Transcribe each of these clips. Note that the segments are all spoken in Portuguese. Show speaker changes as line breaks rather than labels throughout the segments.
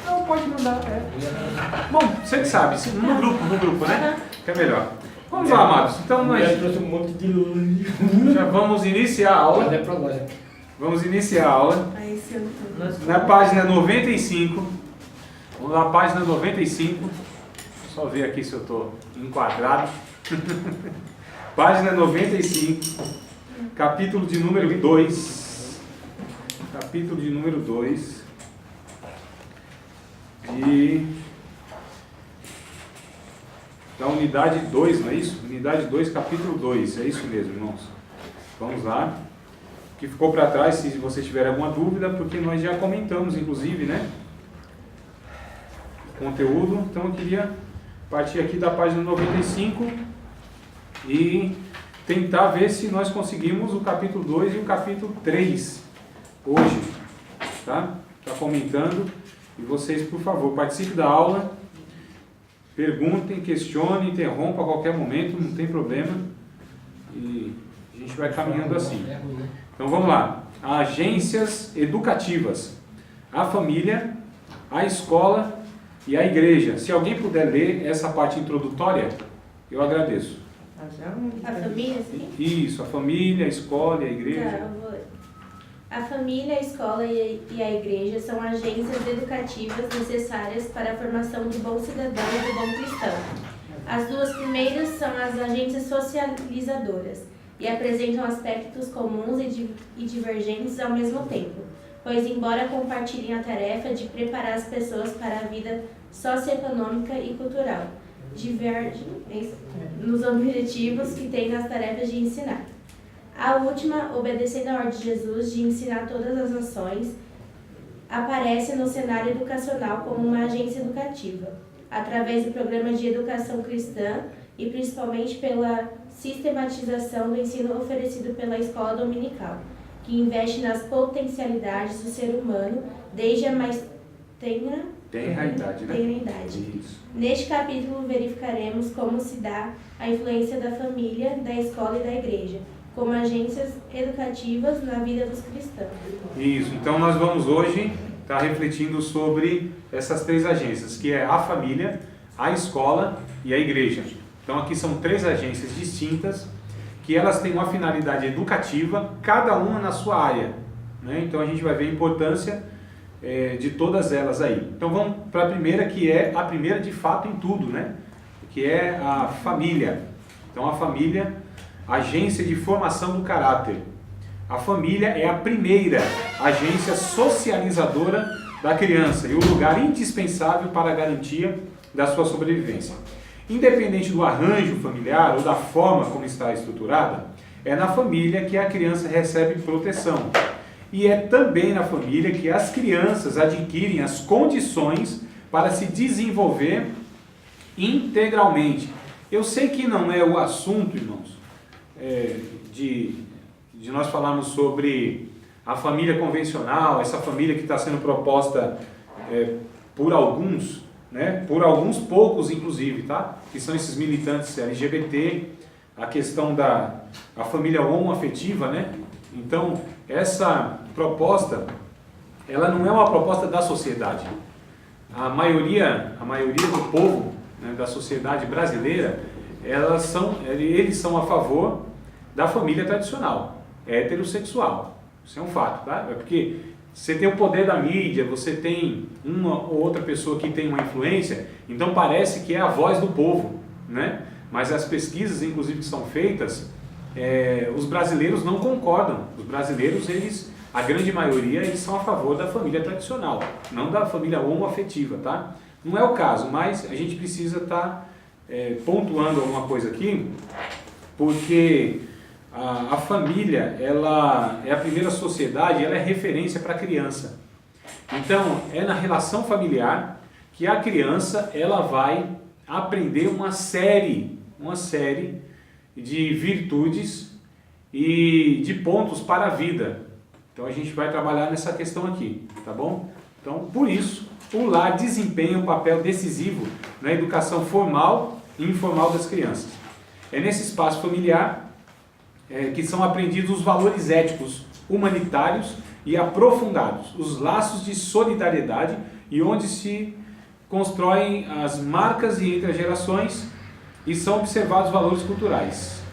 Não, pode mandar, Bom, você que sabe, no grupo, né? Que é melhor. Vamos lá, amados. Então nós
trouxe um monte de luz.
já vamos iniciar a aula.
Mas é pra loja.
Vamos iniciar a aula.
Aí, se eu tô...
Na página 95. Vamos lá, página 95. Deixa eu só ver aqui se eu estou enquadrado. Página 95. Capítulo de número 2. Capítulo de número 2. Da unidade 2, não é isso? Unidade 2, capítulo 2. É isso mesmo, irmãos. Vamos lá. O que ficou para trás, se vocês tiverem alguma dúvida, porque nós já comentamos, inclusive, né? O conteúdo. Então eu queria partir aqui da página 95 e tentar ver se nós conseguimos o capítulo 2 e o capítulo 3 hoje. Tá? Tá comentando. E vocês, por favor, participem da aula. Perguntem, questionem, interrompam a qualquer momento, não tem problema. E a gente vai caminhando assim. Então vamos lá. Agências educativas. A família, a escola e a igreja. Se alguém puder ler essa parte introdutória, eu agradeço.
A família, sim?
Isso, a família, a escola e a igreja.
Tá, eu vou ler. A família, a escola e a igreja são agências educativas necessárias para a formação do bom cidadão e do bom cristão. As duas primeiras são as agências socializadoras e apresentam aspectos comuns e divergentes ao mesmo tempo, pois embora compartilhem a tarefa de preparar as pessoas para a vida socioeconômica e cultural, divergem nos objetivos que têm nas tarefas de ensinar. A última, obedecendo à ordem de Jesus de ensinar todas as nações, aparece no cenário educacional como uma agência educativa, através do programa de educação cristã e principalmente pela sistematização do ensino oferecido pela escola dominical, que investe nas potencialidades do ser humano desde a mais tenra idade.
Isso.
Neste capítulo verificaremos como se dá a influência da família, da escola e da igreja, como agências educativas na vida dos cristãos.
Isso, então nós vamos hoje estar refletindo sobre essas três agências, que é a família, a escola e a igreja. Então aqui são três agências distintas, que elas têm uma finalidade educativa, cada uma na sua área, né? Então a gente vai ver a importância de todas elas aí. Então vamos para a primeira, que é a primeira de fato em tudo, né? Que é a família. Então a família, agência de formação do caráter. A família é a primeira agência socializadora da criança e o lugar indispensável para a garantia da sua sobrevivência. Independente do arranjo familiar ou da forma como está estruturada, é na família que a criança recebe proteção. E é também na família que as crianças adquirem as condições para se desenvolver integralmente. Eu sei que não é o assunto, irmãos, de nós falarmos sobre a família convencional, essa família que está sendo proposta por alguns, né? Por alguns poucos inclusive, tá? Que são esses militantes LGBT, a questão da família homoafetiva, né? Então, essa proposta, ela não é uma proposta da sociedade. A maioria do povo, né, da sociedade brasileira, eles são a favor da família tradicional, heterossexual. Isso é um fato, tá? É porque você tem o poder da mídia, você tem uma ou outra pessoa que tem uma influência, então parece que é a voz do povo, né? Mas as pesquisas, inclusive, que são feitas, os brasileiros não concordam. Os brasileiros, a grande maioria, eles são a favor da família tradicional, não da família homoafetiva, tá? Não é o caso, mas a gente precisa estar pontuando alguma coisa aqui, porque a família, ela é a primeira sociedade, ela é referência para a criança. Então, é na relação familiar que a criança, ela vai aprender uma série de virtudes e de pontos para a vida. Então, a gente vai trabalhar nessa questão aqui, tá bom? Então, por isso, o lar desempenha um papel decisivo na educação formal e informal das crianças. É nesse espaço familiar que são aprendidos os valores éticos, humanitários e aprofundados os laços de solidariedade e onde se constroem as marcas entre as gerações e são observados valores culturais.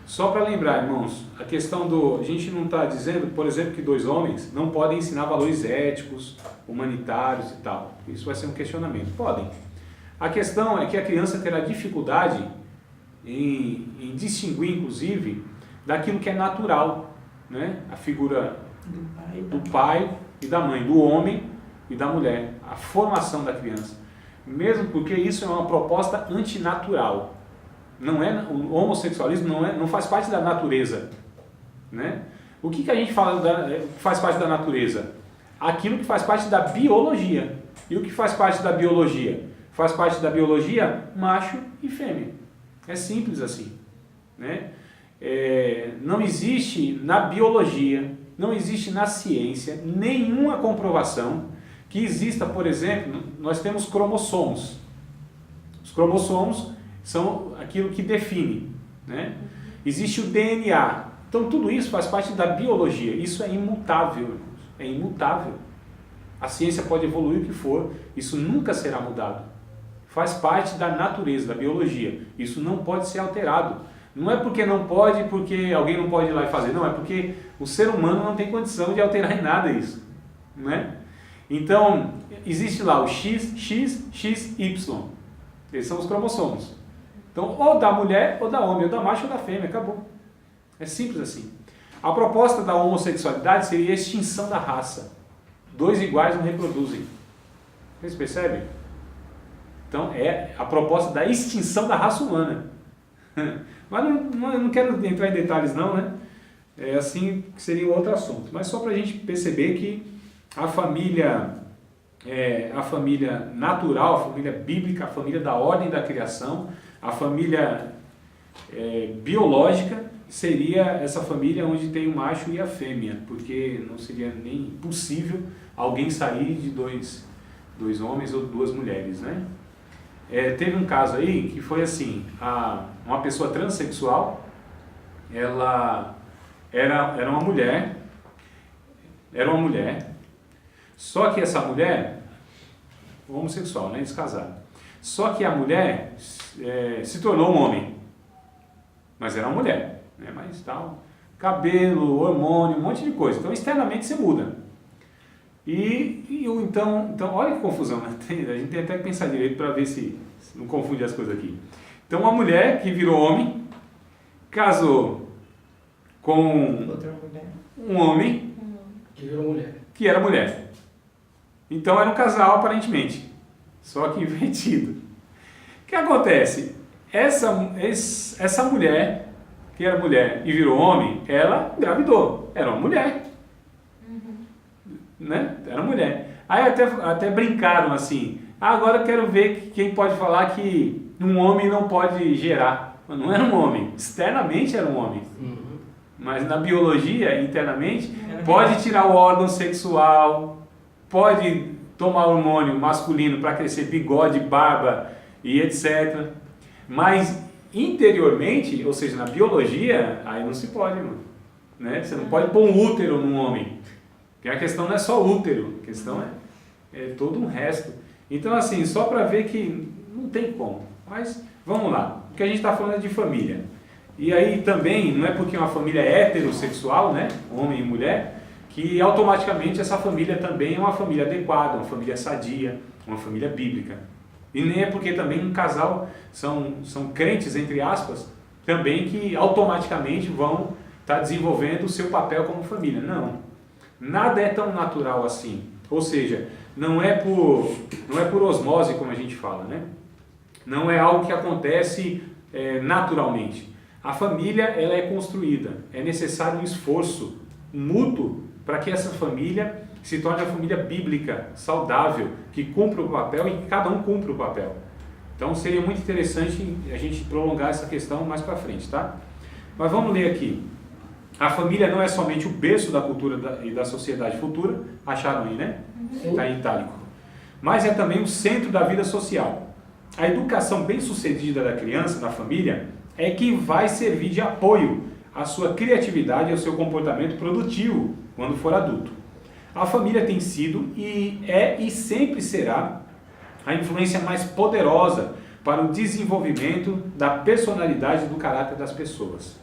Só para lembrar, irmãos, a questão a gente não está dizendo, por exemplo, que 2 homens não podem ensinar valores éticos, humanitários e tal. Isso vai ser um questionamento. Podem. A questão é que a criança terá dificuldade em distinguir, inclusive, daquilo que é natural, né? A figura do pai e da mãe, do homem e da mulher, a formação da criança. Mesmo porque isso é uma proposta antinatural. Não é, o homossexualismo não faz parte da natureza, né? O que a gente fala faz parte da natureza? Aquilo que faz parte da biologia. E o que faz parte da biologia? Faz parte da biologia macho e fêmea. É simples assim, né? Não existe na biologia, não existe na ciência nenhuma comprovação que exista, por exemplo, nós temos cromossomos. Os cromossomos são aquilo que define, né? Existe o DNA. Então tudo isso faz parte da biologia. Isso é imutável, irmãos. É imutável. A ciência pode evoluir o que for, isso nunca será mudado. Faz parte da natureza, da biologia. Isso não pode ser alterado. Não é porque não pode, porque alguém não pode ir lá e fazer. Não, é porque o ser humano não tem condição de alterar em nada isso, né? Então, existe lá o X, Y. Esses são os cromossomos. Então, ou da mulher, ou da homem, ou da macho, ou da fêmea, acabou. É simples assim. A proposta da homossexualidade seria a extinção da raça. 2 iguais não reproduzem. Vocês percebem? Então, é a proposta da extinção da raça humana. Mas eu não quero entrar em detalhes não, né? É assim que seria outro assunto. Mas só para a gente perceber que a família natural, a família bíblica, a família da ordem da criação, a família biológica seria essa família onde tem o macho e a fêmea, porque não seria nem possível alguém sair de dois homens ou 2 mulheres, né? Teve um caso aí que foi assim, uma pessoa transexual, ela era uma mulher, só que essa mulher, homossexual, né, descasada, só que a mulher se tornou um homem, mas era uma mulher, né, mas tal, cabelo, hormônio, um monte de coisa, então externamente você muda. Então, olha que confusão, né? A gente tem até que pensar direito para ver se não confunde as coisas aqui. Então, uma mulher que virou homem, casou com um homem
que virou mulher.
Que era mulher. Então, era um casal aparentemente, só que invertido. O que acontece? Essa mulher, que era mulher e virou homem, ela engravidou, era uma mulher. Né? Era mulher. Aí até brincaram assim, agora eu quero ver quem pode falar que um homem não pode gerar. Mas não era um homem, externamente era um homem. Mas na biologia, internamente, pode tirar o órgão sexual, pode tomar hormônio masculino para crescer bigode, barba e etc. Mas interiormente, ou seja, na biologia, aí não se pode, mano. Né? Você não pode pôr um útero num homem. Porque a questão não é só o útero, a questão é todo um resto. Então, assim, só para ver que não tem como. Mas, vamos lá. O que a gente está falando é de família. E aí também, não é porque é uma família heterossexual, né, homem e mulher, que automaticamente essa família também é uma família adequada, uma família sadia, uma família bíblica. E nem é porque também um casal são crentes, entre aspas, também que automaticamente vão estar desenvolvendo o seu papel como família. Não. Nada é tão natural assim, ou seja, não é por osmose como a gente fala, né? Não é algo que acontece naturalmente. A família ela é construída, é necessário um esforço mútuo para que essa família se torne uma família bíblica, saudável, que cumpra o papel e que cada um cumpra o papel. Então seria muito interessante a gente prolongar essa questão mais para frente, tá? Mas vamos ler aqui. A família não é somente o berço da cultura e da sociedade futura, acharam aí, né? Está em itálico. Mas é também o centro da vida social. A educação bem-sucedida da criança, da família, é que vai servir de apoio à sua criatividade e ao seu comportamento produtivo quando for adulto. A família tem sido e é e sempre será a influência mais poderosa para o desenvolvimento da personalidade e do caráter das pessoas.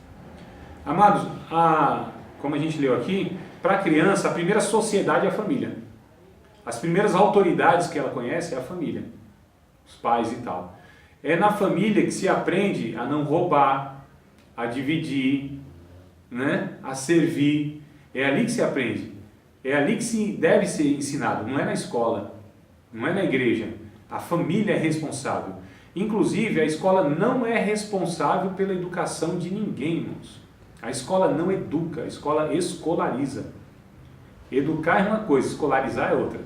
Amados, como a gente leu aqui, para a criança, a primeira sociedade é a família. As primeiras autoridades que ela conhece é a família, os pais e tal. É na família que se aprende a não roubar, a dividir, né? A servir. É ali que se aprende. É ali que se deve ser ensinado. Não é na escola, não é na igreja. A família é responsável. Inclusive, a escola não é responsável pela educação de ninguém, irmãos. A escola não educa, a escola escolariza. Educar é uma coisa, escolarizar é outra.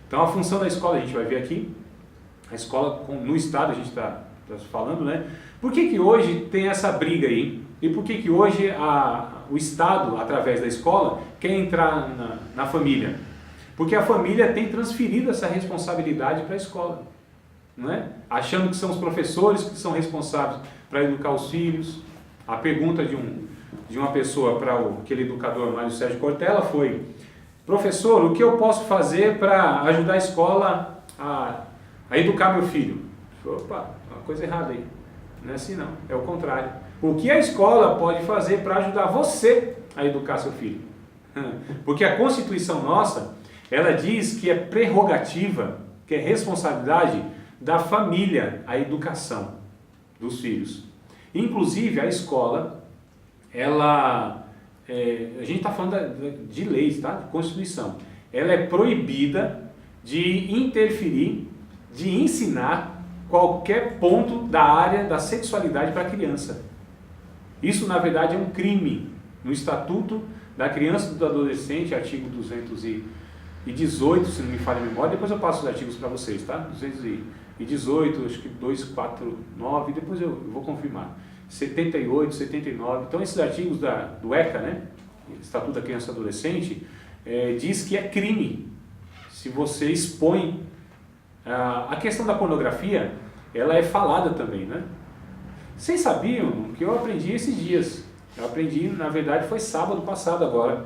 Então, a função da escola, a gente vai ver aqui, a escola no Estado, a gente está falando, né? Por que hoje tem essa briga aí? E por que hoje o Estado, através da escola, quer entrar na família? Porque a família tem transferido essa responsabilidade para a escola, não é? Achando que são os professores que são responsáveis para educar os filhos. A pergunta de uma pessoa para aquele educador Mário Sérgio Cortella foi: professor, o que eu posso fazer para ajudar a escola a educar meu filho? Opa, uma coisa errada aí. Não é assim não, é o contrário. O que a escola pode fazer para ajudar você a educar seu filho? Porque a Constituição nossa, ela diz que é prerrogativa, que é responsabilidade da família a educação dos filhos. Inclusive a escola, a gente está falando de leis, tá? De Constituição. Ela é proibida de interferir, de ensinar qualquer ponto da área da sexualidade para a criança. Isso, na verdade, é um crime. No Estatuto da Criança e do Adolescente, artigo 218, se não me falha a memória, depois eu passo os artigos para vocês, tá? 218, acho que 249, depois eu vou confirmar. 78, 79, então esses artigos do ECA, né? Estatuto da Criança e do Adolescente, diz que é crime se você expõe. A questão da pornografia, ela é falada também, né? Vocês sabiam que eu aprendi esses dias? Eu aprendi, na verdade, foi sábado passado agora,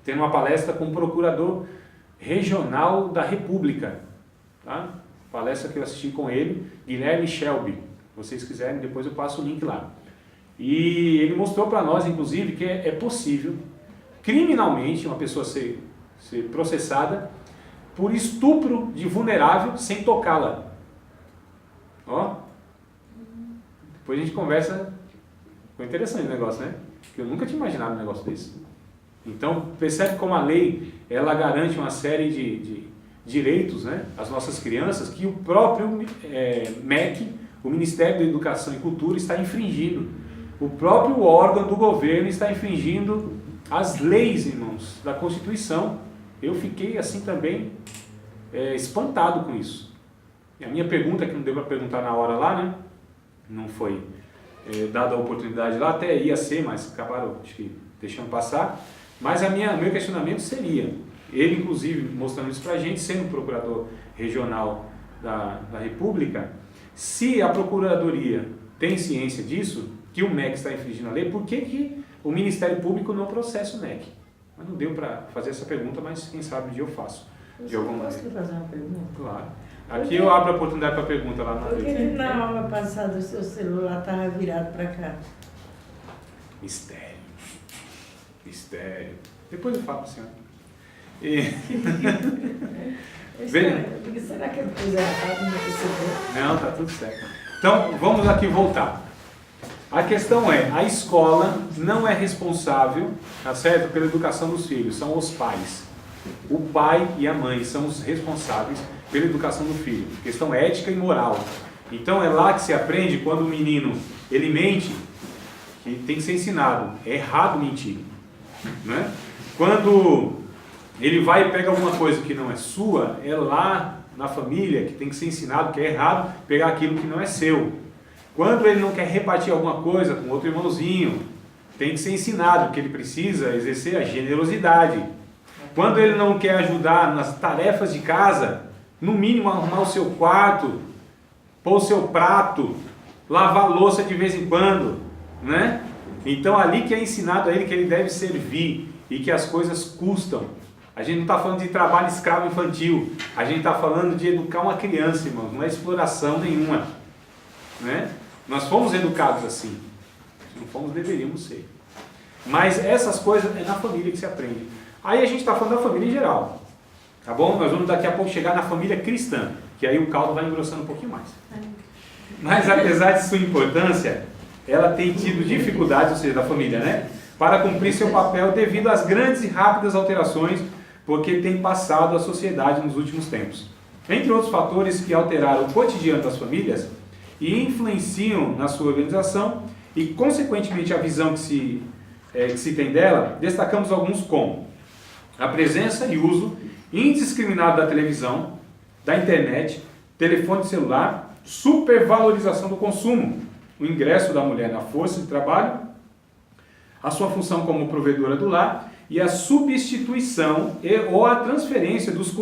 tendo uma palestra com o Procurador Regional da República, tá? Palestra que eu assisti com ele, Guilherme Shelby. Se vocês quiserem, depois eu passo o link lá. E ele mostrou para nós, inclusive, que é possível, criminalmente, uma pessoa ser processada por estupro de vulnerável sem tocá-la. Ó, depois a gente conversa. Foi interessante o negócio, né? Porque eu nunca tinha imaginado um negócio desse. Então, percebe como a lei, ela garante uma série de direitos, né, às nossas crianças, que o próprio MEC, o Ministério da Educação e Cultura, está infringindo. O próprio órgão do governo está infringindo as leis, irmãos, da Constituição. Eu fiquei assim também espantado com isso. E a minha pergunta, que não deu para perguntar na hora lá, né? Não foi dada a oportunidade lá, até ia ser, mas acabaram, acho que, deixando passar. Mas meu questionamento seria, ele inclusive mostrando isso para a gente, sendo procurador regional da República, se a Procuradoria tem ciência disso, que o MEC está infringindo a lei, por que o Ministério Público não processa o MEC? Mas não deu para fazer essa pergunta, mas quem sabe um dia eu faço.
Posso te fazer uma pergunta?
Claro. Aqui eu abro a oportunidade para pergunta lá na
Por que na aula passada o seu celular estava virado para cá?
Mistério. Depois eu falo para a senhora.
Porque será que eu fiz errado no perceber?
Não, tá tudo certo. Então, vamos aqui voltar. A questão é, a escola não é responsável, tá certo, pela educação dos filhos, são os pais. O pai e a mãe são os responsáveis pela educação do filho, questão ética e moral. Então é lá que se aprende quando o menino, ele mente, que tem que ser ensinado, é errado mentir, né? Quando ele vai e pega alguma coisa que não é sua, é lá na família que tem que ser ensinado que é errado pegar aquilo que não é seu. Quando ele não quer repartir alguma coisa com outro irmãozinho, tem que ser ensinado que ele precisa exercer a generosidade. Quando ele não quer ajudar nas tarefas de casa, no mínimo arrumar o seu quarto, pôr o seu prato, lavar a louça de vez em quando, né? Então ali que é ensinado a ele que ele deve servir e que as coisas custam. A gente não está falando de trabalho escravo infantil. A gente está falando de educar uma criança, irmãos. Não é exploração nenhuma. Né? Nós fomos educados assim. Se não fomos, deveríamos ser. Mas essas coisas é na família que se aprende. Aí a gente está falando da família em geral. Tá bom? Nós vamos daqui a pouco chegar na família cristã. Que aí o caldo vai engrossando um pouquinho mais. Mas apesar de sua importância, ela tem tido dificuldades, ou seja, da família, né? Para cumprir seu papel devido às grandes e rápidas alterações porque tem passado a sociedade nos últimos tempos. Entre outros fatores que alteraram o cotidiano das famílias e influenciam na sua organização e, consequentemente, a visão que se tem dela, destacamos alguns como a presença e uso indiscriminado da televisão, da internet, telefone celular, supervalorização do consumo, o ingresso da mulher na força de trabalho, a sua função como provedora do lar e a substituição ou a transferência dos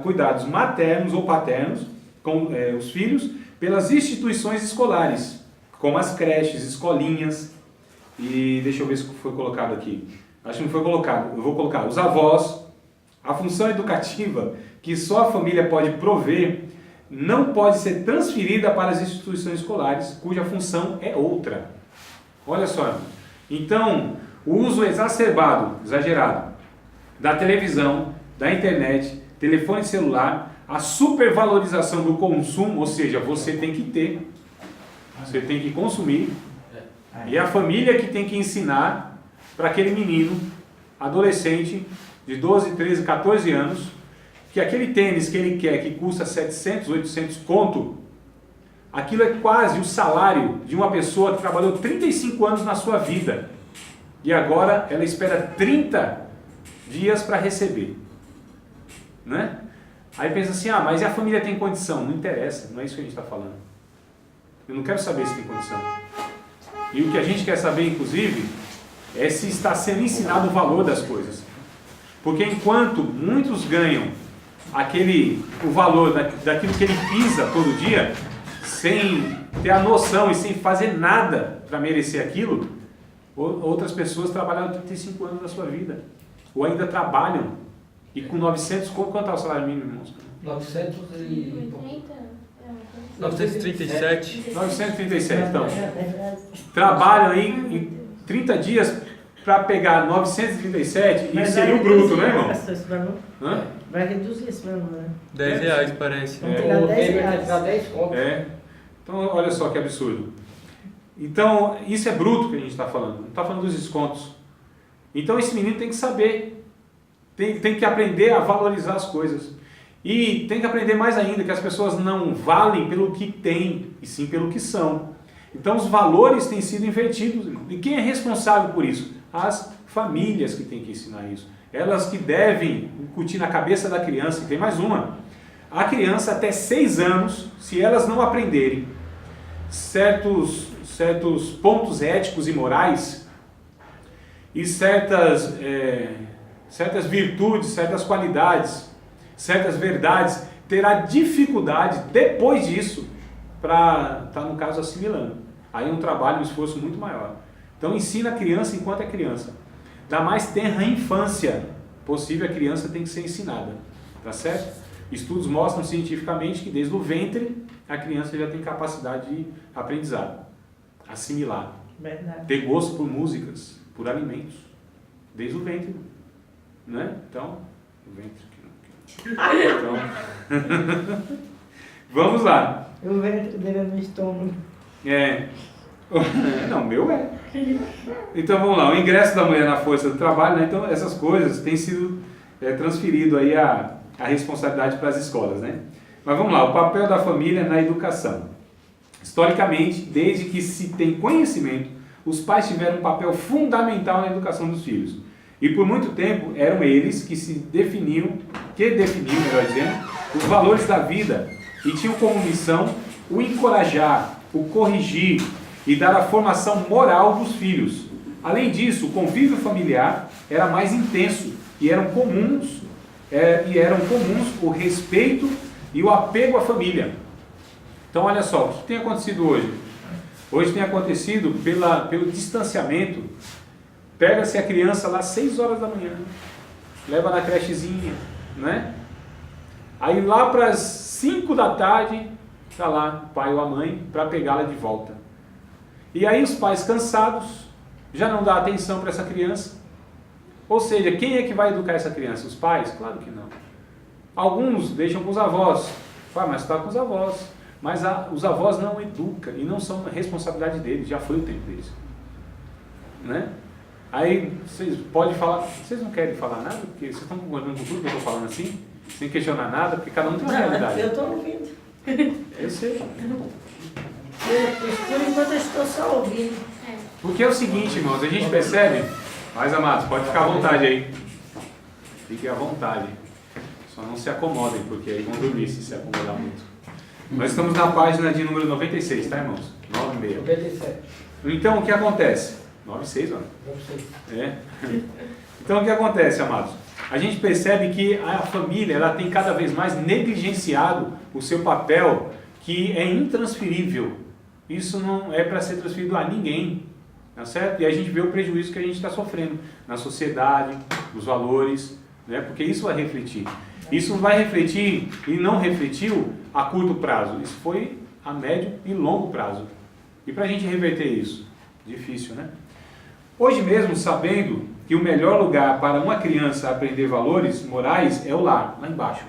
cuidados maternos ou paternos com os filhos pelas instituições escolares, como as creches, escolinhas e deixa eu ver se foi colocado aqui. Acho que não foi colocado. Eu vou colocar os avós. A função educativa que só a família pode prover não pode ser transferida para as instituições escolares, cuja função é outra. Olha só. Então, o uso exagerado da televisão, da internet, telefone celular, a supervalorização do consumo, ou seja, você tem que ter, você tem que consumir, e a família que tem que ensinar para aquele menino, adolescente, de 12, 13, 14 anos, que aquele tênis que ele quer, que custa 700, 800 conto, aquilo é quase o salário de uma pessoa que trabalhou 35 anos na sua vida. E agora ela espera 30 dias para receber. Né? Aí pensa assim, mas e a família tem condição? Não interessa, não é isso que a gente está falando. Eu não quero saber se tem condição. E o que a gente quer saber, inclusive, é se está sendo ensinado o valor das coisas. Porque enquanto muitos ganham o valor daquilo que ele pisa todo dia, sem ter a noção e sem fazer nada para merecer aquilo, outras pessoas trabalharam 35 anos da sua vida, ou ainda trabalham, e com 900, quanto é o salário mínimo, irmãos?
937.
937, então. Trabalham aí em 30 dias para pegar 937 e seria o bruto, né, irmão?
Vai reduzir esse valor, né?
R$10 parece.
Vamos pegar R$10.
Então, olha só que absurdo. Então, isso é bruto que a gente está falando. Não está falando dos descontos. Então, esse menino tem que saber. Tem que aprender a valorizar as coisas. E tem que aprender mais ainda que as pessoas não valem pelo que têm, e sim pelo que são. Então, os valores têm sido invertidos, irmão. E quem é responsável por isso? As famílias que têm que ensinar isso. Elas que devem incutir na cabeça da criança. E tem mais uma. A criança até 6 anos, se elas não aprenderem certos pontos éticos e morais e certas virtudes, certas qualidades, certas verdades, terá dificuldade depois disso para estar, no caso, assimilando. Aí é um trabalho, um esforço muito maior. Então ensina a criança enquanto é criança. Da mais tenra infância possível, a criança tem que ser ensinada. Tá certo? Estudos mostram cientificamente que desde o ventre a criança já tem capacidade de aprendizado, assimilar,
Verdade.
ter gosto por músicas, por alimentos, desde o ventre. Né? Então, o ventre aqui não. Então, vamos lá.
O ventre dele é no estômago.
Não, meu é. Então vamos lá, o ingresso da mulher na força do trabalho, né? Então essas coisas têm sido transferido aí a responsabilidade para as escolas, né? Mas vamos lá, o papel da família na educação. Historicamente, desde que se tem conhecimento, os pais tiveram um papel fundamental na educação dos filhos. E por muito tempo eram eles que definiam, melhor dizendo, os valores da vida e tinham como missão o encorajar, o corrigir e dar a formação moral dos filhos. Além disso, o convívio familiar era mais intenso e eram comuns o respeito e o apego à família. Então, olha só, o que tem acontecido hoje? Hoje tem acontecido pelo distanciamento. Pega-se a criança lá às 6 horas da manhã, leva na crechezinha, né? Aí lá para as 5 da tarde, está lá o pai ou a mãe para pegá-la de volta. E aí os pais cansados, já não dá atenção para essa criança. Ou seja, quem é que vai educar essa criança? Os pais? Claro que não. Alguns deixam com os avós. Mas está com os avós. Mas os avós não educam e não são responsabilidade deles, já foi o tempo deles. Né? Aí vocês podem falar, vocês não querem falar nada? Porque vocês estão concordando com tudo que eu estou falando assim? Sem questionar nada, porque cada um tem uma realidade.
Eu estou ouvindo.
Eu sei.
Por enquanto eu estou só ouvindo.
Porque é o seguinte, irmãos, a gente percebe... Mas, amados, pode ficar à vontade aí. Fiquem à vontade. Só não se acomodem, porque aí vão dormir se acomodar muito. Nós estamos na página de número 96, tá, irmãos? 96.
97.
Então, o que acontece? 96, olha.
96.
É. Então, o que acontece, amados? A gente percebe que a família ela tem cada vez mais negligenciado o seu papel, que é intransferível. Isso não é para ser transferido a ninguém, tá certo? E a gente vê o prejuízo que a gente está sofrendo na sociedade, nos valores, né? Porque isso vai refletir. Isso vai refletir e não refletiu a curto prazo. Isso foi a médio e longo prazo. E para a gente reverter isso? Difícil, né? Hoje mesmo, sabendo que o melhor lugar para uma criança aprender valores morais é o lar, lá embaixo.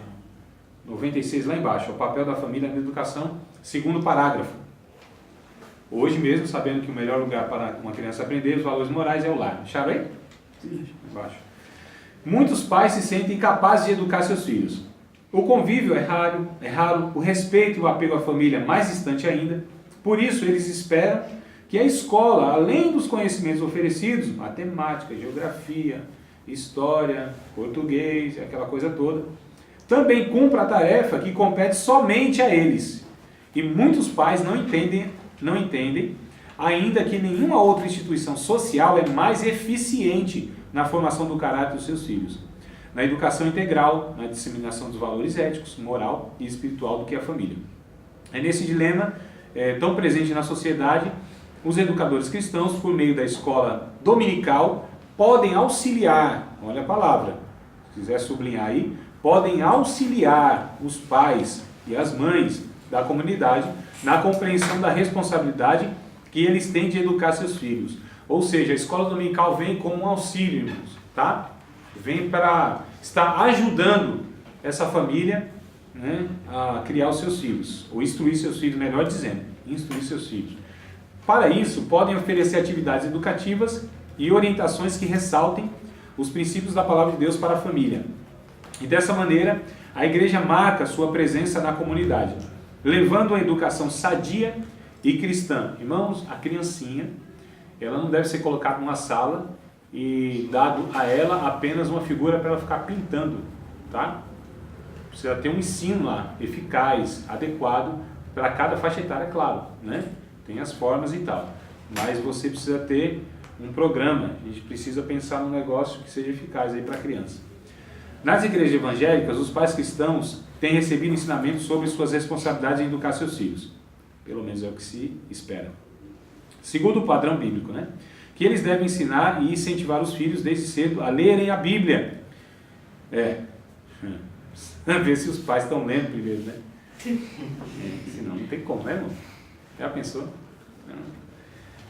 96 lá embaixo, é o papel da família na educação, segundo parágrafo. Hoje mesmo, sabendo que o melhor lugar para uma criança aprender os valores morais é o lar. Acharam aí? Embaixo. Muitos pais se sentem incapazes de educar seus filhos. O convívio é raro, o respeito e o apego à família é mais distante ainda. Por isso, eles esperam que a escola, além dos conhecimentos oferecidos, matemática, geografia, história, português, aquela coisa toda, também cumpra a tarefa que compete somente a eles. E muitos pais não entendem ainda que nenhuma outra instituição social é mais eficiente na formação do caráter dos seus filhos, na educação integral, na disseminação dos valores éticos, moral e espiritual do que a família. É nesse dilema tão presente na sociedade, os educadores cristãos, por meio da escola dominical, podem auxiliar, olha a palavra, se quiser sublinhar aí, podem auxiliar os pais e as mães da comunidade na compreensão da responsabilidade que eles têm de educar seus filhos. Ou seja, a escola dominical vem como um auxílio, irmãos, tá? Vem para estar ajudando essa família, né, a criar os seus filhos, ou instruir seus filhos, melhor dizendo, instruir seus filhos. Para isso, podem oferecer atividades educativas e orientações que ressaltem os princípios da palavra de Deus para a família. E dessa maneira, a igreja marca sua presença na comunidade, levando a educação sadia e cristã. Irmãos, a criancinha, ela não deve ser colocada numa sala e dado a ela apenas uma figura para ela ficar pintando, tá? Precisa ter um ensino lá, eficaz, adequado para cada faixa etária, claro, né? Tem as formas e tal, mas você precisa ter um programa, a gente precisa pensar num negócio que seja eficaz aí para a criança. Nas igrejas evangélicas, os pais cristãos têm recebido ensinamentos sobre suas responsabilidades em educar seus filhos, pelo menos é o que se espera, segundo o padrão bíblico, né? Que eles devem ensinar e incentivar os filhos desde cedo a lerem a Bíblia. Ver se os pais estão lendo primeiro, né? Senão não tem como, né, irmão? Já pensou?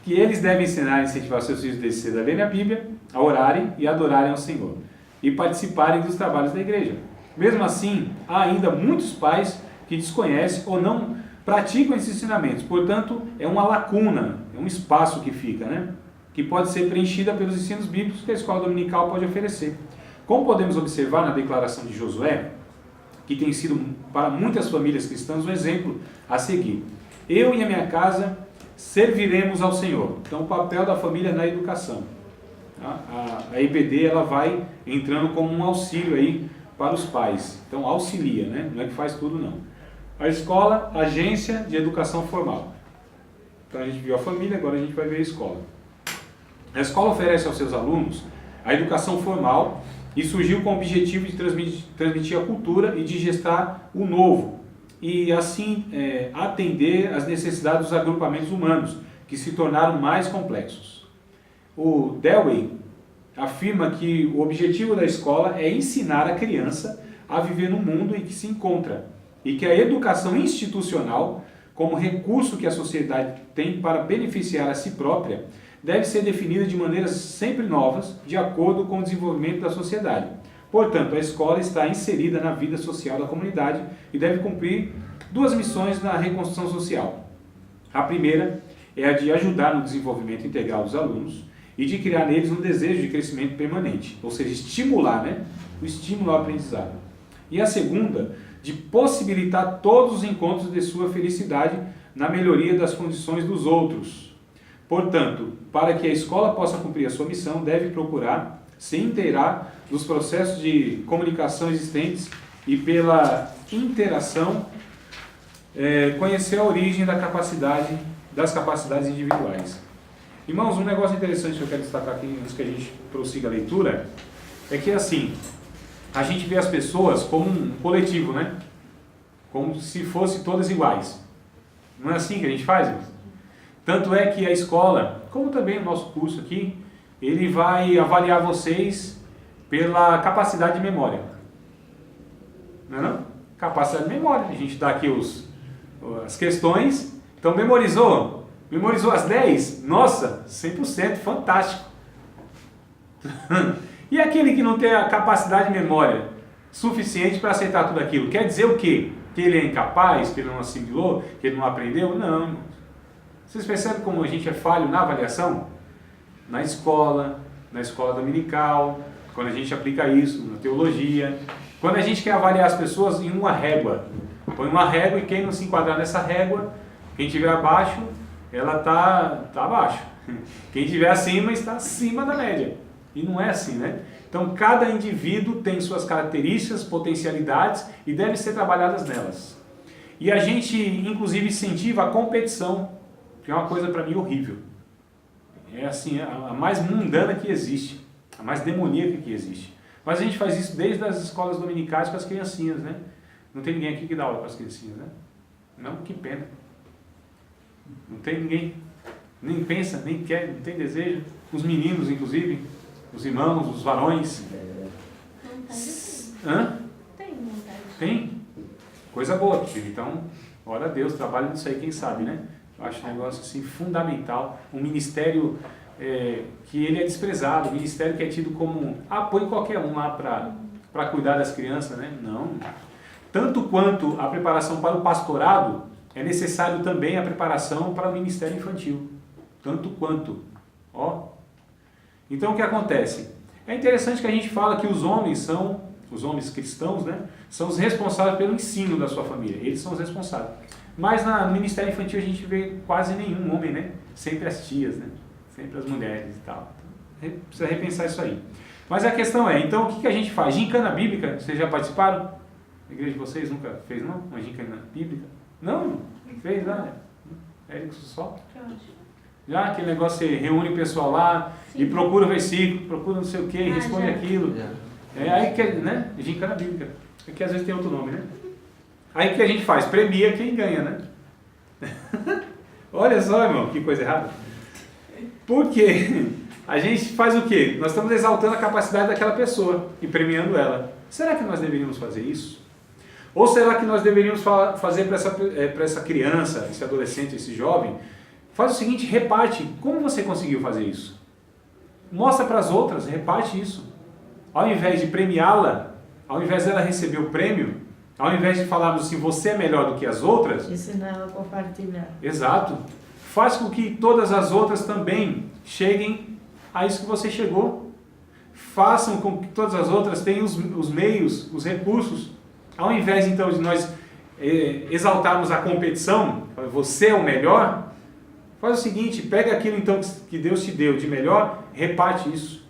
Que eles devem ensinar e incentivar seus filhos desde cedo a lerem a Bíblia, a orarem e adorarem ao Senhor, e participarem dos trabalhos da igreja. Mesmo assim, há ainda muitos pais que desconhecem ou não praticam esses ensinamentos. Portanto, é uma lacuna, é um espaço que fica, né? Que pode ser preenchida pelos ensinos bíblicos que a escola dominical pode oferecer. Como podemos observar na declaração de Josué, que tem sido para muitas famílias cristãs um exemplo a seguir. Eu e a minha casa serviremos ao Senhor. Então, o papel da família na educação. A EBD ela vai entrando como um auxílio aí para os pais. Então, auxilia, né? Não é que faz tudo, não. A escola, agência de educação formal. Então, a gente viu a família, agora a gente vai ver a escola. A escola oferece aos seus alunos a educação formal e surgiu com o objetivo de transmitir a cultura e de gestar o novo e assim atender às necessidades dos agrupamentos humanos que se tornaram mais complexos. O Dewey, afirma que o objetivo da escola é ensinar a criança a viver no mundo em que se encontra e que a educação institucional, como recurso que a sociedade tem para beneficiar a si própria, deve ser definida de maneiras sempre novas, de acordo com o desenvolvimento da sociedade. Portanto, a escola está inserida na vida social da comunidade e deve cumprir duas missões na reconstrução social. A primeira é a de ajudar no desenvolvimento integral dos alunos e de criar neles um desejo de crescimento permanente, ou seja, estimular, o estímulo ao aprendizado. E a segunda, de possibilitar todos os encontros de sua felicidade na melhoria das condições dos outros. Portanto, para que a escola possa cumprir a sua missão, deve procurar se inteirar dos processos de comunicação existentes e pela interação conhecer a origem das capacidades individuais. Irmãos, um negócio interessante que eu quero destacar aqui antes que a gente prossiga a leitura é que assim, a gente vê as pessoas como um coletivo, como se fossem todas iguais. Não é assim que a gente faz, irmãos? Tanto é que a escola, como também o nosso curso aqui, ele vai avaliar vocês pela capacidade de memória. Não é não? Capacidade de memória. A gente dá aqui as questões. Então, memorizou? Memorizou as 10? Nossa, 100%, fantástico. E aquele que não tem a capacidade de memória suficiente para aceitar tudo aquilo? Quer dizer o quê? Que ele é incapaz, que ele não assimilou, que ele não aprendeu? Não, irmãos. Vocês percebem como a gente é falho na avaliação? Na escola dominical, quando a gente aplica isso, na teologia. Quando a gente quer avaliar as pessoas em uma régua. Põe uma régua e quem não se enquadrar nessa régua, quem estiver abaixo, ela está abaixo. Quem estiver acima, está acima da média. E não é assim, Então, cada indivíduo tem suas características, potencialidades e deve ser trabalhadas nelas. E a gente, inclusive, incentiva a competição, que é uma coisa para mim horrível. É assim, a mais mundana que existe, a mais demoníaca que existe. Mas a gente faz isso desde as escolas dominicais com as criancinhas, Não tem ninguém aqui que dá aula para as criancinhas, Não, que pena. Não tem ninguém, nem pensa, nem quer, não tem desejo. Os meninos, inclusive, os irmãos, os varões.
Vontade
Tem
vontade.
Tem? Coisa boa, filho. Então, ora a Deus, trabalha nisso aí, quem sabe, Eu acho um negócio assim fundamental. Um ministério que ele é desprezado, um ministério que é tido como põe qualquer um lá para cuidar das crianças, Não. Tanto quanto a preparação para o pastorado, é necessário também a preparação para o ministério infantil. Tanto quanto. Então o que acontece? É interessante que a gente fala que os homens cristãos, são os responsáveis pelo ensino da sua família. Eles são os responsáveis. Mas no ministério infantil a gente vê quase nenhum homem, Sempre as tias, Sempre as mulheres e tal. Então, precisa repensar isso aí. Mas a questão é, então o que a gente faz? Gincana bíblica, vocês já participaram? A igreja de vocês nunca fez, não? Uma gincana bíblica? Não? Fez, Érico só? Já aquele negócio, você reúne o pessoal lá, sim, e procura o versículo, procura não sei o que, e responde aquilo. Aí que, gincana bíblica. Aqui às vezes tem outro nome, Aí que a gente faz? Premia quem ganha, Olha só, irmão, que coisa errada. Por quê? A gente faz o quê? Nós estamos exaltando a capacidade daquela pessoa e premiando ela. Será que nós deveríamos fazer isso? Ou será que nós deveríamos fazer para essa criança, esse adolescente, esse jovem, faz o seguinte, reparte. Como você conseguiu fazer isso? Mostra para as outras, reparte isso. Ao invés de premiá-la, ao invés dela receber o prêmio, ao invés de falarmos assim, você é melhor do que as outras,
ensinar ela a compartilhar.
Exato. Faz com que todas as outras também cheguem a isso que você chegou. Façam com que todas as outras tenham os meios, os recursos. Ao invés então de nós exaltarmos a competição, você é o melhor, faz o seguinte, pega aquilo então que Deus te deu de melhor, reparte isso.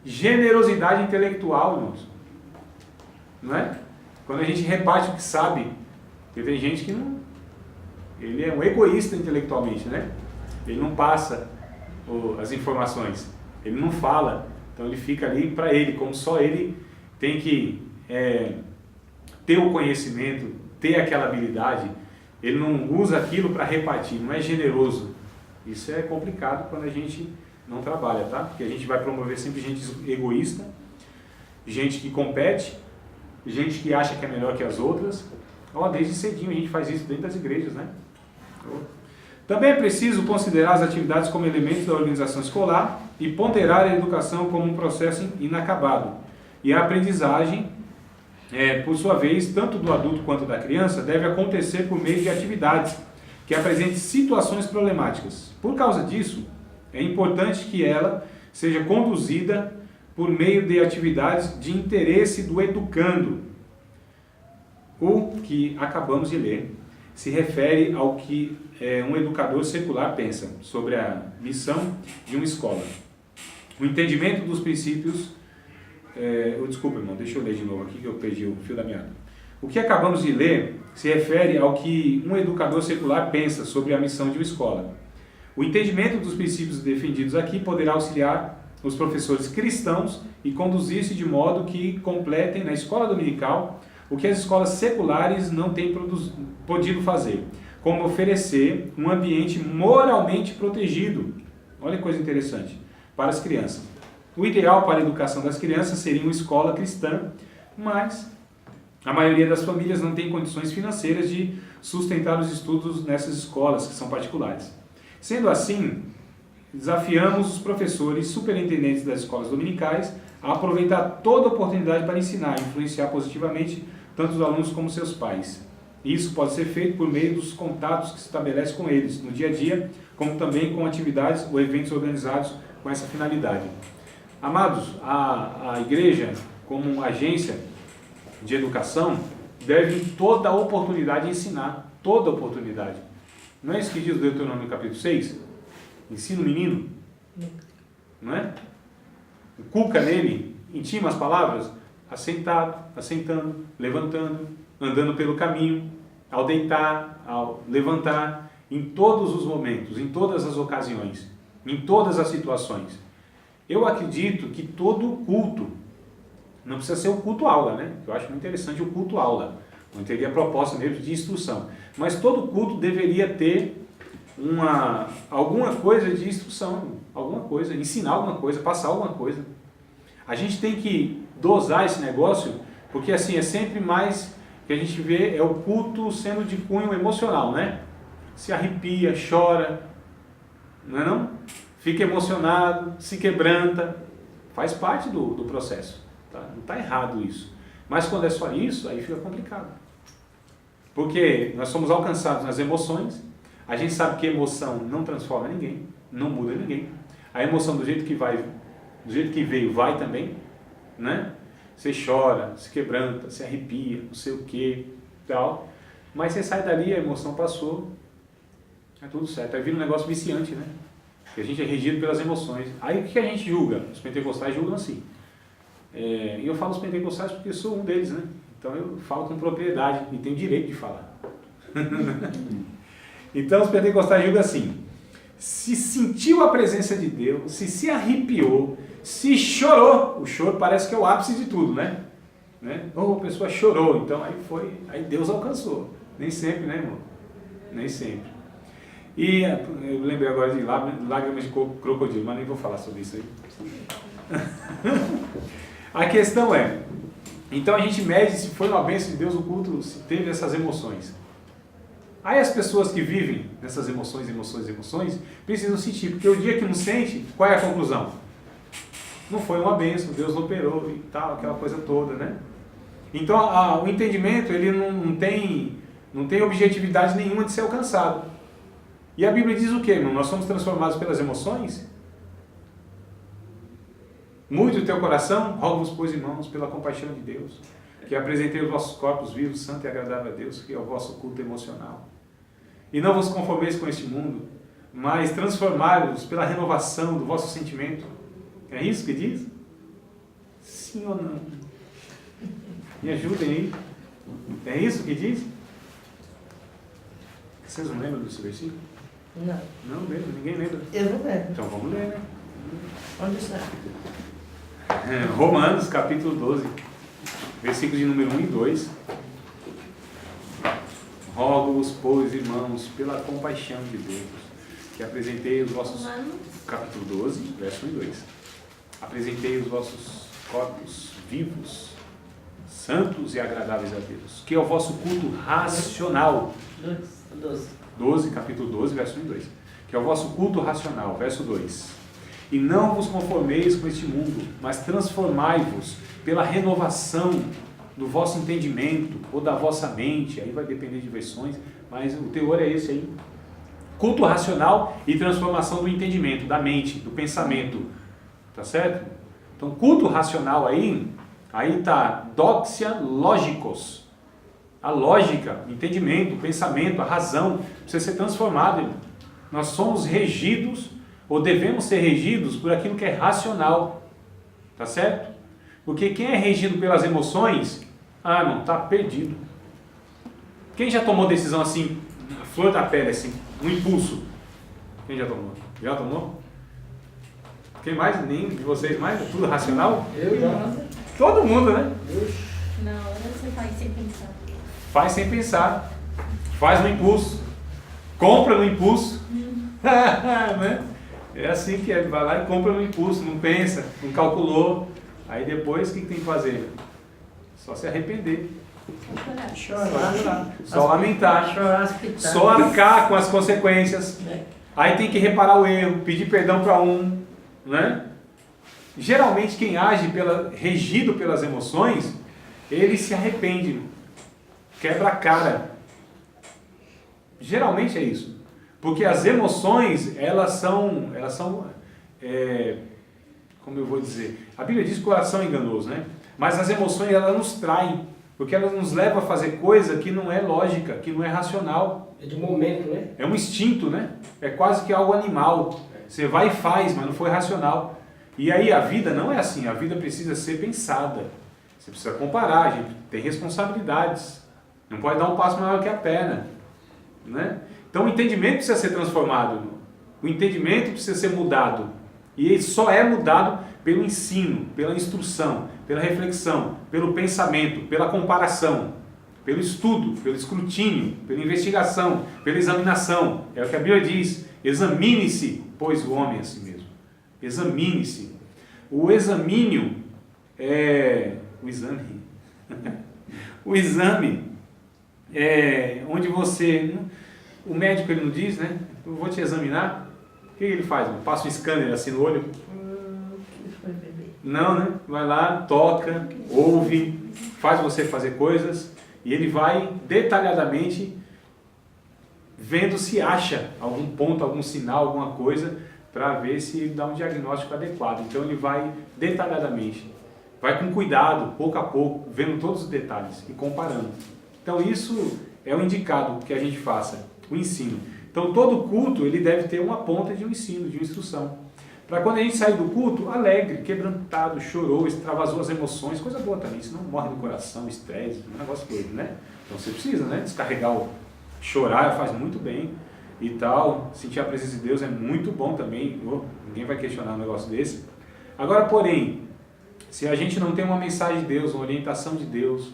Generosidade intelectual, irmãos. Não é? Quando a gente reparte o que sabe, porque tem gente que não... Ele é um egoísta intelectualmente, Ele não passa as informações, ele não fala, então ele fica ali para ele, como só ele tem que ter o conhecimento, ter aquela habilidade, ele não usa aquilo para repartir, não é generoso. Isso é complicado quando a gente não trabalha, tá? Porque a gente vai promover sempre gente egoísta, gente que compete, gente que acha que é melhor que as outras. Ó, desde cedinho a gente faz isso dentro das igrejas, né? Também é preciso considerar as atividades como elementos da organização escolar e ponderar a educação como um processo inacabado. E a aprendizagem, por sua vez, tanto do adulto quanto da criança, deve acontecer por meio de atividades que apresentem situações problemáticas. Por causa disso, é importante que ela seja conduzida por meio de atividades de interesse do educando. O que acabamos de ler se refere ao que um educador secular pensa sobre a missão de uma escola. O entendimento dos princípios... desculpa, irmão, deixa eu ler de novo aqui que eu perdi o fio da meada. O que acabamos de ler se refere ao que um educador secular pensa sobre a missão de uma escola. O entendimento dos princípios defendidos aqui poderá auxiliar os professores cristãos e conduzir-se de modo que completem na escola dominical o que as escolas seculares não têm podido fazer, como oferecer um ambiente moralmente protegido. Olha que coisa interessante, para as crianças. O ideal para a educação das crianças seria uma escola cristã, mas a maioria das famílias não tem condições financeiras de sustentar os estudos nessas escolas, que são particulares. Sendo assim, desafiamos os professores superintendentes das escolas dominicais a aproveitar toda oportunidade para ensinar e influenciar positivamente tanto os alunos como seus pais. Isso pode ser feito por meio dos contatos que se estabelece com eles no dia a dia, como também com atividades ou eventos organizados com essa finalidade. Amados, a igreja, como agência de educação, deve em toda oportunidade ensinar, toda oportunidade. Não é isso que diz o Deuteronômio capítulo 6? Ensina o menino, não é? Cuca nele, intima as palavras, assentado, assentando, levantando, andando pelo caminho, ao deitar, ao levantar, em todos os momentos, em todas as ocasiões, em todas as situações. Eu acredito que todo culto, não precisa ser o culto aula, né? Eu acho muito interessante o culto aula, não teria proposta mesmo de instrução, mas todo culto deveria ter alguma coisa de instrução, alguma coisa, ensinar alguma coisa, passar alguma coisa. A gente tem que dosar esse negócio, porque assim, é sempre mais que a gente vê, é o culto sendo de cunho emocional, né? Se arrepia, chora, não é não? Fica emocionado, se quebranta, faz parte do processo, tá? Não está errado isso. Mas quando é só isso, aí fica complicado. Porque nós somos alcançados nas emoções, a gente sabe que emoção não transforma ninguém, não muda ninguém. A emoção do jeito que vai, do jeito que veio, vai também, né? Você chora, se quebranta, se arrepia, não sei o que, tal. Mas você sai dali, a emoção passou, é tudo certo. Aí vira um negócio viciante, né? Porque a gente é regido pelas emoções. Aí o que a gente julga? Os pentecostais julgam assim. E eu falo os pentecostais porque eu sou um deles, né? Então eu falo com propriedade e tenho direito de falar. Então os pentecostais julgam assim: se sentiu a presença de Deus, se arrepiou, se chorou, o choro parece que é o ápice de tudo, né? Ou a pessoa chorou, então aí Deus alcançou. Nem sempre, né, irmão? Nem sempre. E eu lembrei agora de lágrimas de crocodilo, mas nem vou falar sobre isso aí. A questão é, então a gente mede se foi uma bênção de Deus o culto, se teve essas emoções. Aí as pessoas que vivem nessas emoções, precisam sentir, porque o dia que não sente, qual é a conclusão? Não foi uma bênção, Deus não operou e tal, aquela coisa toda, né? Então o entendimento, ele não tem objetividade nenhuma de ser alcançado. E a Bíblia diz o quê, irmão? Nós somos transformados pelas emoções? Mude o teu coração, rogo-vos, pois, irmãos, pela compaixão de Deus, que apresentei os vossos corpos vivos, santo e agradável a Deus, que é o vosso culto emocional. E não vos conformeis com este mundo, mas transformai-vos pela renovação do vosso sentimento. É isso que diz? Sim ou não? Me ajudem aí. É isso que diz? Vocês não lembram desse versículo?
Não.
Não lembro, ninguém lembra.
Eu não lembro.
Então vamos ler, né?
Onde está?
Romanos, capítulo 12, versículos de número 1 e 2. Rogo-vos, pois, irmãos, pela compaixão de Deus, que apresentei os vossos...
Romanos.
Capítulo 12, verso 1 e 2. Apresentei os vossos corpos vivos, santos e agradáveis a Deus, que é o vosso culto racional. 12, capítulo 12, verso 1 e 2. Que é o vosso culto racional, verso 2. E não vos conformeis com este mundo, mas transformai-vos pela renovação do vosso entendimento ou da vossa mente. Aí vai depender de versões, mas o teor é esse aí. Culto racional e transformação do entendimento, da mente, do pensamento. Tá certo? Então, culto racional aí está doxia lógicos. A lógica, o entendimento, o pensamento, a razão precisa ser transformado, irmão. Nós somos regidos, ou devemos ser regidos por aquilo que é racional. Tá certo? Porque quem é regido pelas emoções, irmão, está perdido. Quem já tomou decisão assim, a flor da pele, assim, no impulso? Quem já tomou? Já tomou? Quem mais? Nem de vocês mais? Tudo racional?
Eu já.
Todo mundo, né?
Na hora você faz sem pensar.
Faz sem pensar. Faz no impulso. Compra no impulso. Né? É assim que é. Vai lá e compra no impulso. Não pensa, não calculou. Aí depois o que tem que fazer? Só se arrepender.
Chorar.
Só lamentar.
Chorar as pitadas.
Só arcar com as consequências. Aí tem que reparar o erro, pedir perdão para um, né? Geralmente quem age regido pelas emoções, ele se arrepende, quebra a cara. Geralmente é isso, porque as emoções elas são, como eu vou dizer, a Bíblia diz que o coração é enganoso, né? Mas as emoções elas nos traem, porque elas nos levam a fazer coisa que não é lógica, que não é racional.
É de momento, né?
É um instinto, né? É quase que algo animal. Você vai e faz, mas não foi racional. E aí a vida não é assim. A vida precisa ser pensada. Você precisa comparar, a gente tem responsabilidades. Não pode dar um passo maior que a perna, né? Então o entendimento precisa ser transformado. O entendimento precisa ser mudado. E ele só é mudado pelo ensino, pela instrução, pela reflexão, pelo pensamento, pela comparação, pelo estudo, pelo escrutínio, pela investigação, pela examinação. É o que a Bíblia diz: examine-se, pois o homem é assim mesmo. Examine-se. O examínio é o exame. O exame é onde você... O médico ele não diz, né? Eu vou te examinar. O que ele faz? Passa um scanner assim no olho. Não, né? Vai lá, toca, ouve, faz você fazer coisas e ele vai detalhadamente vendo se acha algum ponto, algum sinal, alguma coisa para ver se ele dá um diagnóstico adequado. Então ele vai detalhadamente, vai com cuidado, pouco a pouco, vendo todos os detalhes e comparando. Então isso é o indicado que a gente faça, o ensino. Então todo culto ele deve ter uma ponta de um ensino, de uma instrução. Para quando a gente sair do culto, alegre, quebrantado, chorou, extravasou as emoções, coisa boa também, senão morre do coração, estresse, um negócio doido, né? Então você precisa, né? Descarregar, chorar faz muito bem e tal, sentir a presença de Deus é muito bom também, ninguém vai questionar um negócio desse. Agora, porém, se a gente não tem uma mensagem de Deus, uma orientação de Deus,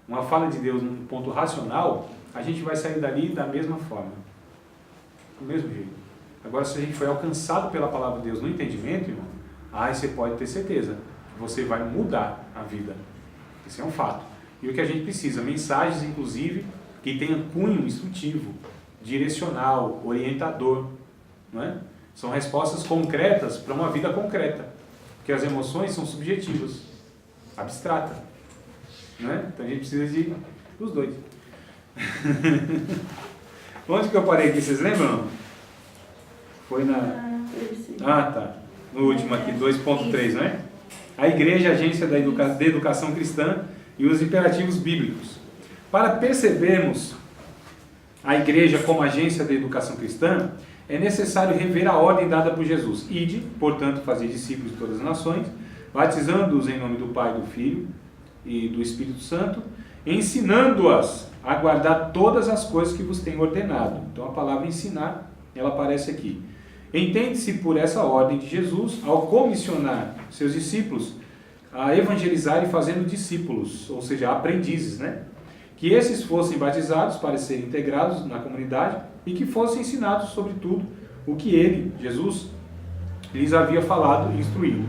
uma fala de Deus num ponto racional, a gente vai sair dali da mesma forma, do mesmo jeito. Agora, se a gente foi alcançado pela palavra de Deus no entendimento, irmão, aí você pode ter certeza que você vai mudar a vida. Isso é um fato. E o que a gente precisa? Mensagens, inclusive, que tenham cunho instrutivo, direcional, orientador. Não é? São respostas concretas para uma vida concreta. Porque as emoções são subjetivas, abstratas. Não é? Então a gente precisa dos dois. Onde que eu parei aqui? Vocês lembram? Foi na... tá. No último aqui, 2.3, não é? A igreja, agência da educação cristã e os imperativos bíblicos. Para percebermos a igreja como agência da educação cristã, é necessário rever a ordem dada por Jesus. Ide, portanto, fazer discípulos de todas as nações, batizando-os em nome do Pai, do Filho e do Espírito Santo, ensinando-as a guardar todas as coisas que vos tenho ordenado. Então a palavra ensinar, ela aparece aqui. Entende-se por essa ordem de Jesus, ao comissionar seus discípulos a evangelizar e fazendo discípulos, ou seja, aprendizes, né? Que esses fossem batizados para serem integrados na comunidade e que fossem ensinados, sobretudo, o que ele, Jesus, lhes havia falado e instruído.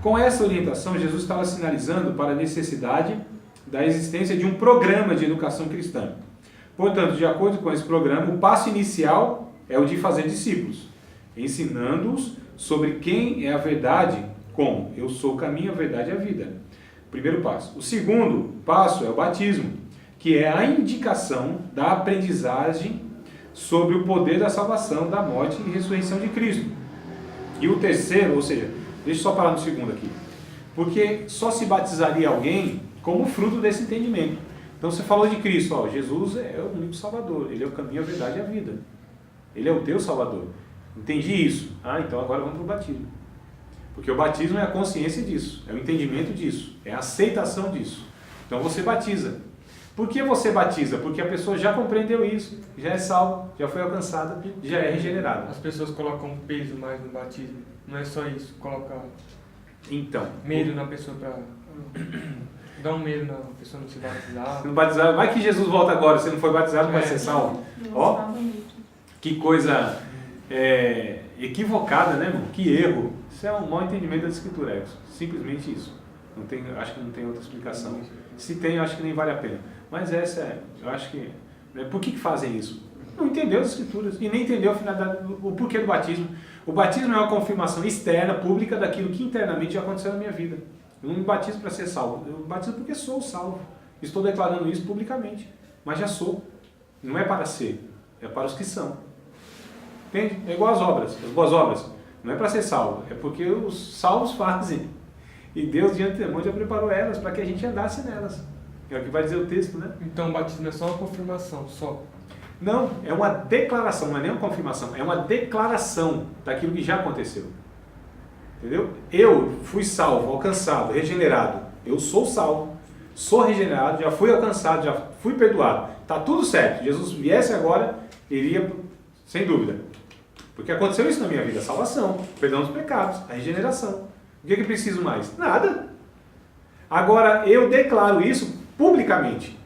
Com essa orientação, Jesus estava sinalizando para a necessidade da existência de um programa de educação cristã. Portanto, de acordo com esse programa, o passo inicial é o de fazer discípulos, ensinando-os sobre quem é a verdade, como eu sou o caminho, a verdade e a vida. Primeiro passo. O segundo passo é o batismo, que é a indicação da aprendizagem sobre o poder da salvação, da morte e ressurreição de Cristo. E o terceiro, ou seja, deixa eu só parar no segundo aqui, porque só se batizaria alguém como fruto desse entendimento. Então você falou de Cristo, ó, Jesus é o único Salvador, Ele é o caminho, a verdade e a vida. Ele é o teu Salvador. Entendi isso. Então agora vamos para o batismo. Porque o batismo é a consciência disso, é o entendimento disso, é a aceitação disso. Então você batiza. Por que você batiza? Porque a pessoa já compreendeu isso, já é salva, já foi alcançada, já é regenerada.
As pessoas colocam peso mais no batismo, não é só isso, coloca
Então,
medo na pessoa para dar um medo na pessoa não se batizar.
não batizar, vai que Jesus volta agora, você não foi batizado, não vai ser salvo. Ó, que coisa equivocada, né, irmão? Que erro. Isso é um mau entendimento da Escritura, é simplesmente isso. Não tem, acho que não tem outra explicação. Se tem, eu acho que nem vale a pena. Mas essa é, eu acho que... Por que fazem isso? Não entendeu as Escrituras e nem entendeu o porquê do batismo. O batismo é uma confirmação externa, pública, daquilo que internamente já aconteceu na minha vida. Eu não me batizo para ser salvo, eu me batizo porque sou salvo. Estou declarando isso publicamente, mas já sou. Não é para ser, é para os que são. Entende? É igual às obras, as boas obras. Não é para ser salvo, é porque os salvos fazem. E Deus de antemão já preparou elas para que a gente andasse nelas. É o que vai dizer o texto, né?
Então o batismo é só uma confirmação, só.
Não, é uma declaração, não é nem uma confirmação, é uma declaração daquilo que já aconteceu. Entendeu? Eu fui salvo, alcançado, regenerado. Eu sou salvo, sou regenerado, já fui alcançado, já fui perdoado. Está tudo certo. Jesus viesse agora, iria, sem dúvida. Porque aconteceu isso na minha vida, a salvação, perdão dos pecados, a regeneração. O que preciso mais? Nada. Agora, eu declaro isso publicamente,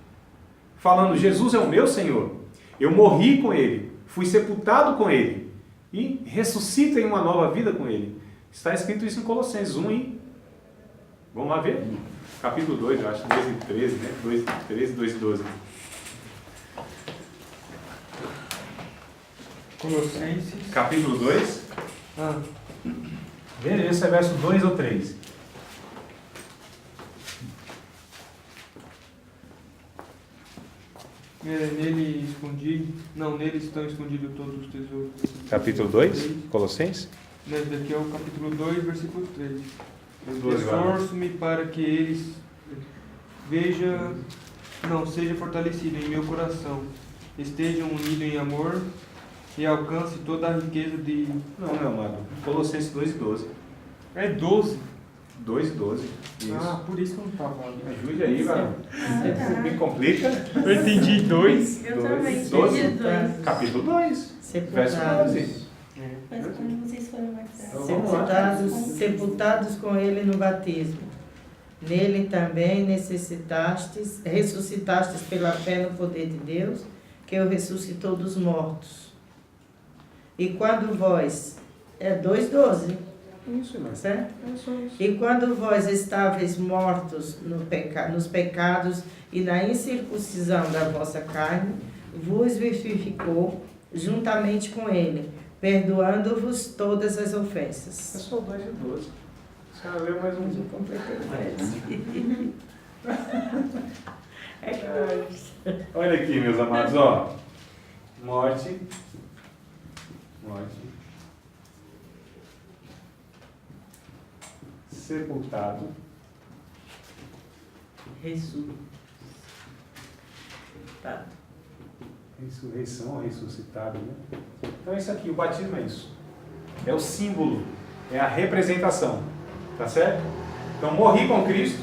falando, Jesus é o meu Senhor. Eu morri com Ele, fui sepultado com Ele e ressuscito em uma nova vida com Ele. Está escrito isso em Colossenses 1 e... Vamos lá ver? Capítulo 2, eu acho, 2 e 13, né? 2 e 13, 2 e 12.
Colossenses.
Capítulo 2. Veja, esse é verso 2 ou 3.
Nele estão escondidos todos os tesouros.
Capítulo 2, Colossenses.
Nesse daqui é o capítulo 2, versículo 3.
Dois,
Esforço-me para que eles seja fortalecido em meu coração, estejam unidos em amor e alcance toda a riqueza de...
Não, meu amado. Colossenses 2 e 12.
É 12.
2 e 12. Isso.
Por isso que eu não estava.
Me ajude aí, varão.
tá.
Me complica.
Eu entendi 2.
Eu também entendi
12.
2.
Capítulo 2. Verso 12.
Mas quando vocês foram batizados?
Então, vamos lá.
Sepultados com ele no batismo. Nele também ressuscitastes pela fé no poder de Deus, que o ressuscitou dos mortos. E quando vós... É 2:12.
Isso, irmão.
Certo? E quando vós estáveis mortos nos pecados e na incircuncisão da vossa carne, vos vivificou juntamente com ele, perdoando-vos todas as ofensas.
É só 2 e 12. Os caras leram mais um.
Eu completei mais.
Olha aqui, meus amados, ó. Morte. Sepultado. Ressurreição ou ressuscitado, né? Então isso aqui, o batismo é isso. É o símbolo, é a representação. Tá certo? Então morri com Cristo,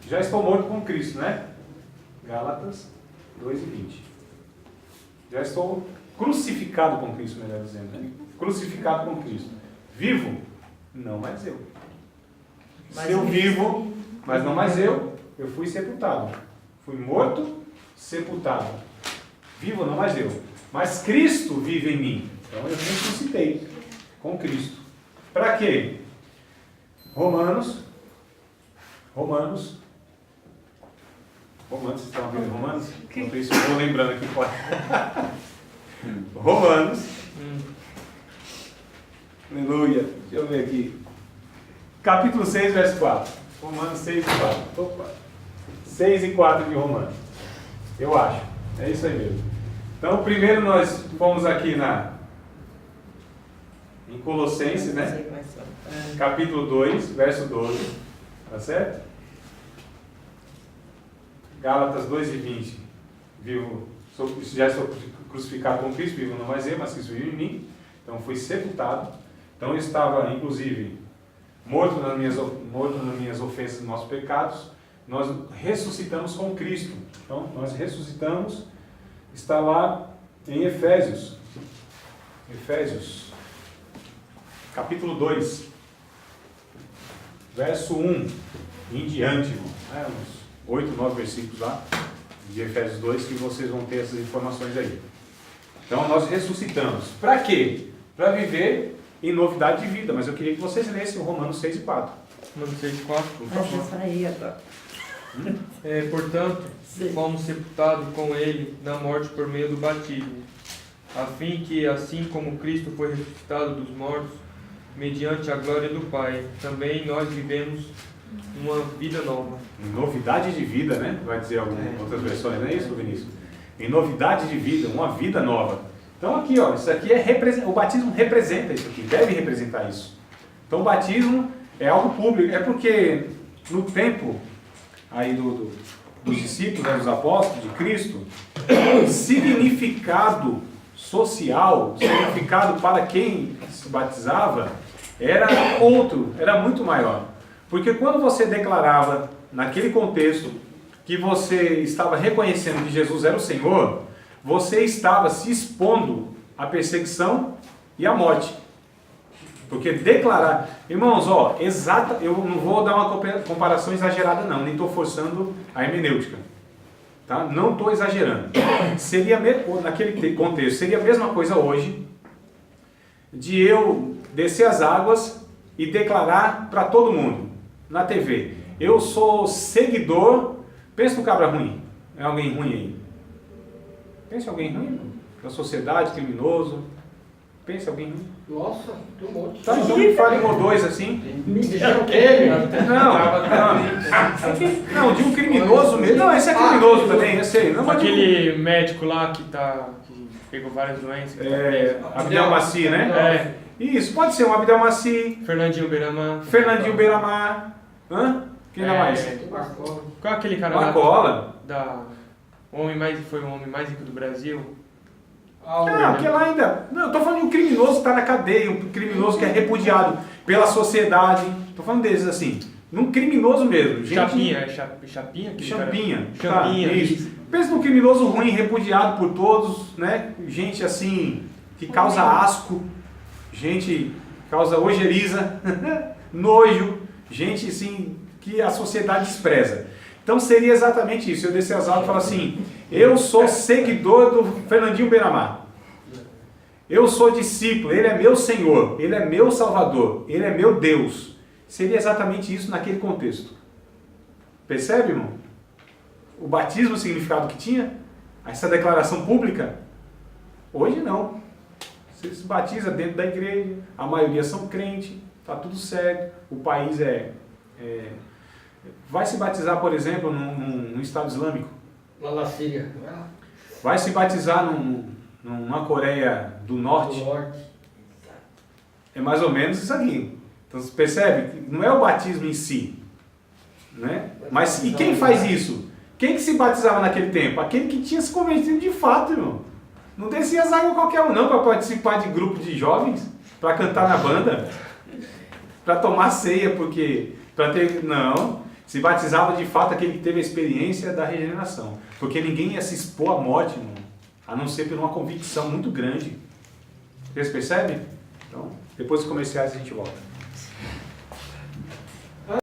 já estou morto com Cristo, né? Gálatas 2:20. Já estou crucificado com Cristo, melhor dizendo, né? Crucificado com Cristo. Vivo? Não mais eu. Se eu vivo, mas não mais eu fui sepultado. Fui morto, sepultado. Vivo, não mais eu. Mas Cristo vive em mim. Então eu ressuscitei com Cristo. Para quê? Romanos, vocês estão vendo Romanos? Enquanto isso eu vou lembrando aqui. Romanos. Aleluia. Deixa eu ver aqui. Capítulo 6, verso 4. Romanos 6 e 4. Opa. 6 e 4 de Romanos. Eu acho. É isso aí mesmo. Então, primeiro nós fomos aqui em Colossenses, né? Capítulo 2, verso 12. Tá certo? Gálatas 2 e 20. Vivo, já estou crucificado com Cristo, vivo não mais eu, mas Cristo vive em mim. Então, fui sepultado. Então, eu estava, inclusive, morto nas minhas ofensas e nossos pecados. Nós ressuscitamos com Cristo. Então, nós ressuscitamos. Está lá em Efésios. Capítulo 2. Verso 1 em diante. Uns 8, 9 versículos lá. De Efésios 2, que vocês vão ter essas informações aí. Então, nós ressuscitamos. Para quê? Para viver em novidade de vida. Mas eu queria que vocês lessem o Romanos 6 e 4.
Romanos 6 e 4.
Por favor.
Isso aí agora.
Portanto, fomos sepultados com ele na morte por meio do batismo, a fim que, assim como Cristo foi ressuscitado dos mortos, mediante a glória do Pai, também nós vivemos uma vida nova.
Novidade de vida, né? Vai dizer algumas outras versões, não é isso, Vinícius? Em novidade de vida, uma vida nova. Então aqui, ó, isso aqui o batismo representa isso aqui, deve representar isso. Então o batismo é algo público, é porque no tempo aí dos discípulos, né, dos apóstolos de Cristo, o significado social, o significado para quem se batizava era outro, era muito maior. Porque quando você declarava, naquele contexto, que você estava reconhecendo que Jesus era o Senhor, você estava se expondo à perseguição e à morte. Porque declarar... Irmãos, ó, eu não vou dar uma comparação exagerada não, nem estou forçando a hermenêutica. Tá? Não estou exagerando. Naquele contexto, seria a mesma coisa hoje de eu descer as águas e declarar para todo mundo, na TV, eu sou seguidor... Pensa no cabra ruim. É alguém ruim aí? Pensa em alguém ruim? Da sociedade, criminoso. Pensa em alguém ruim.
Nossa, tem um monte.
Tá, então me fale um ou dois assim. Não, de um criminoso mesmo. Não, esse é criminoso também, eu sei. Não,
Aquele médico lá que pegou várias doenças.
Abdel Maci, né? Isso, pode ser um Abdel Maci.
Fernandinho Beiramar.
Hã? Quem dá mais?
Qual é aquele cara lá?
Marcola.
Foi o homem mais rico do Brasil?
Aquele lá ainda... Não, eu tô falando de um criminoso que está na cadeia, um criminoso que é repudiado pela sociedade. Tô falando desses assim. Num criminoso mesmo.
Chapinha.
Champinha.
Champinha,
isso. Pensa num criminoso ruim, repudiado por todos, né? Gente assim, que causa asco, gente que causa ojeriza, nojo, gente assim, que a sociedade despreza. Então seria exatamente isso. Eu descer as aulas e falar assim, eu sou seguidor do Fernandinho Beiramar. Eu sou discípulo, ele é meu Senhor, ele é meu Salvador, ele é meu Deus. Seria exatamente isso naquele contexto. Percebe, irmão? O batismo, o significado que tinha? Essa declaração pública? Hoje não. Você se batiza dentro da igreja, a maioria são crentes, está tudo certo, o país vai se batizar, por exemplo, num Estado Islâmico.
Lá na Síria.
Vai se batizar numa Coreia do Norte. É mais ou menos isso aqui. Então você percebe que não é o batismo em si. Né? Mas e quem faz isso? Quem que se batizava naquele tempo? Aquele que tinha se convertido de fato, irmão. Não descia as águas qualquer um não para participar de grupo de jovens, para cantar na banda, para tomar ceia, porque... Não, se batizava de fato aquele que teve a experiência da regeneração. Porque ninguém ia se expor à morte, irmão, a não ser por uma convicção muito grande. Vocês percebem? Então, depois dos comerciais a gente volta.